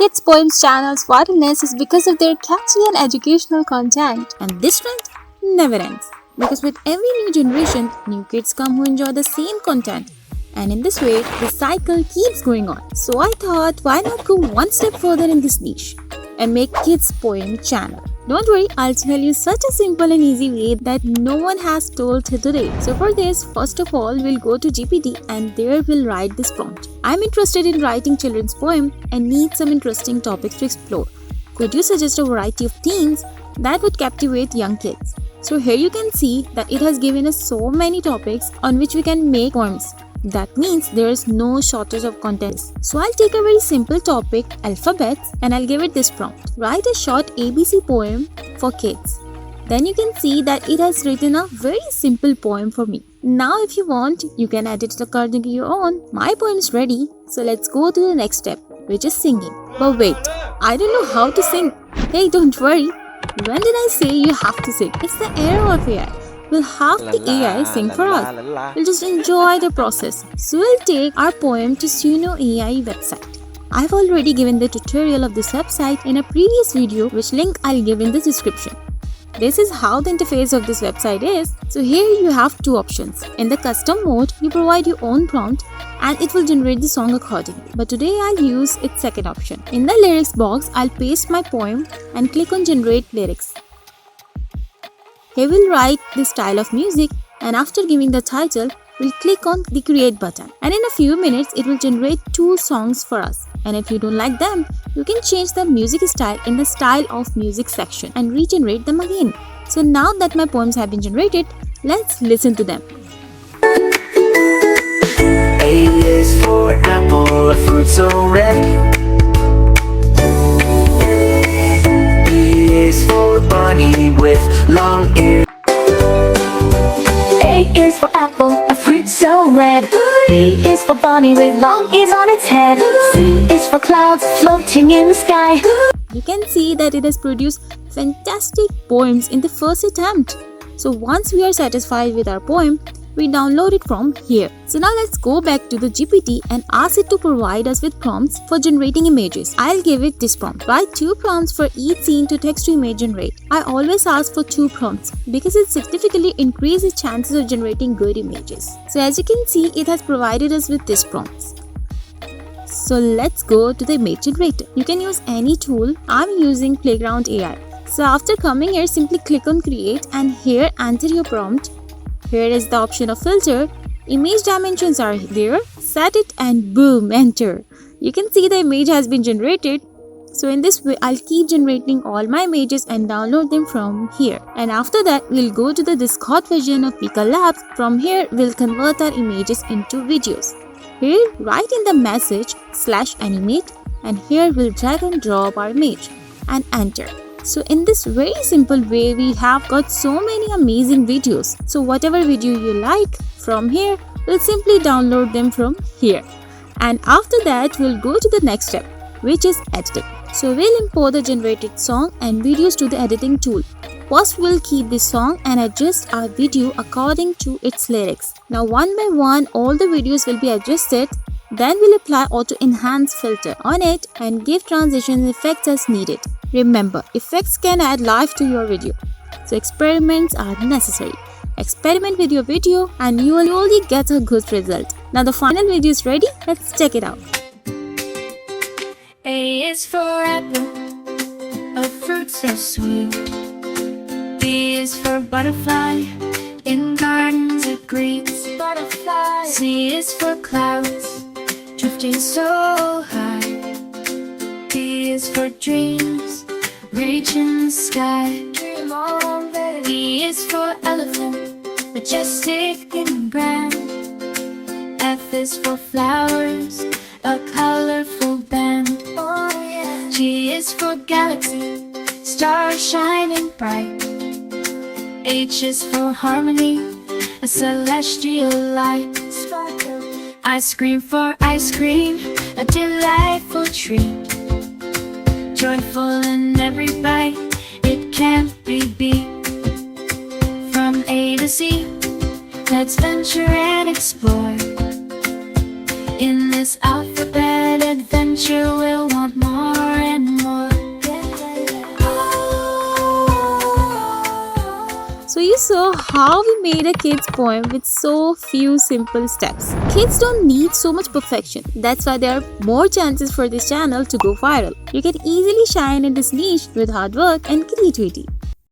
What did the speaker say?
Kids Poems channel's viralness is because of their catchy and educational content. And this trend never ends. Because with every new generation, new kids come who enjoy the same content. And in this way, the cycle keeps going on. So I thought, why not go one step further in this niche and make Kids Poem channel. Don't worry, I'll tell you such a simple and easy way that no one has told till today. So for this, first of all, we'll go to GPT and there we'll write this prompt. I'm interested in writing children's poem and need some interesting topics to explore. Could you suggest a variety of themes that would captivate young kids? So here you can see that it has given us so many topics on which we can make poems. That means there is no shortage of content. So I'll take a very simple topic, alphabets, and I'll give it this prompt. Write a short ABC poem for kids. Then you can see that it has written a very simple poem for me. Now if you want, you can edit it according to your own. My poem is ready, so let's go to the next step, which is singing. But wait, I don't know how to sing. Hey, don't worry. When did I say you have to sing? It's the era of AI. We'll have the AI sing for us. We'll just enjoy the process. So we'll take our poem to Suno AI website. I've already given the tutorial of this website in a previous video, which link I'll give in the description. This is how the interface of this website is. So here you have two options. In the custom mode, you provide your own prompt and it will generate the song accordingly. But today I'll use its second option. In the lyrics box, I'll paste my poem and click on generate lyrics. Here we'll write the style of music and after giving the title, we'll click on the create button. And in a few minutes, it will generate two songs for us. And if you don't like them, you can change the music style in the style of music section and regenerate them again. So now that my poems have been generated, let's listen to them. A is for apple, a fruit so red. B is for bunny with long ears. A is for apple, a fruit so red. B is for bunny with long ears on its head. C is for clouds floating in the sky. You can see that it has produced fantastic poems in the first attempt. So once we are satisfied with our poem, we download it from here. So now let's go back to the GPT and ask it to provide us with prompts for generating images. I'll give it this prompt. Write 2 prompts for each scene to text to image generate. I always ask for 2 prompts because it significantly increases chances of generating good images. So as you can see, it has provided us with these prompts. So let's go to the image generator. You can use any tool. I'm using Playground AI. So after coming here, simply click on create and here enter your prompt. Here is the option of filter. Image dimensions are there. Set it and boom, enter. You can see the image has been generated. So in this way, I'll keep generating all my images and download them from here. And after that, we'll go to the Discord version of Pika Labs. From here, we'll convert our images into videos. Here, write in the message /animate and here we'll drag and drop our image and enter. So in this very simple way, we have got so many amazing videos. So whatever video you like from here, we'll simply download them from here. And after that, we'll go to the next step, which is editing. So we'll import the generated song and videos to the editing tool. First, we'll keep the song and adjust our video according to its lyrics. Now one by one, all the videos will be adjusted. Then we'll apply auto enhance filter on it and give transition effects as needed. Remember, effects can add life to your video. So experiments are necessary. Experiment with your video and you will only get a good result. Now the final video is ready. Let's check it out. A is for apple, a fruit so sweet. B is for butterfly, in gardens it greets. Butterfly. C is for clouds, drifting so high. D is for dreams, reaching the sky. Dream on, baby. E is for elephant, majestic and grand. F is for flowers, a colorful band. Oh, yeah. G is for galaxy, stars shining bright. H is for harmony, a celestial light. Sparkle. I scream for ice cream, a delightful treat. Joyful in every bite, it can't be beat. From A to Z, let's venture and explore. In this alphabet adventure, we'll want more So you saw how we made a kid's poem with so few simple steps. Kids don't need so much perfection. That's why there are more chances for this channel to go viral. You can easily shine in this niche with hard work and creativity.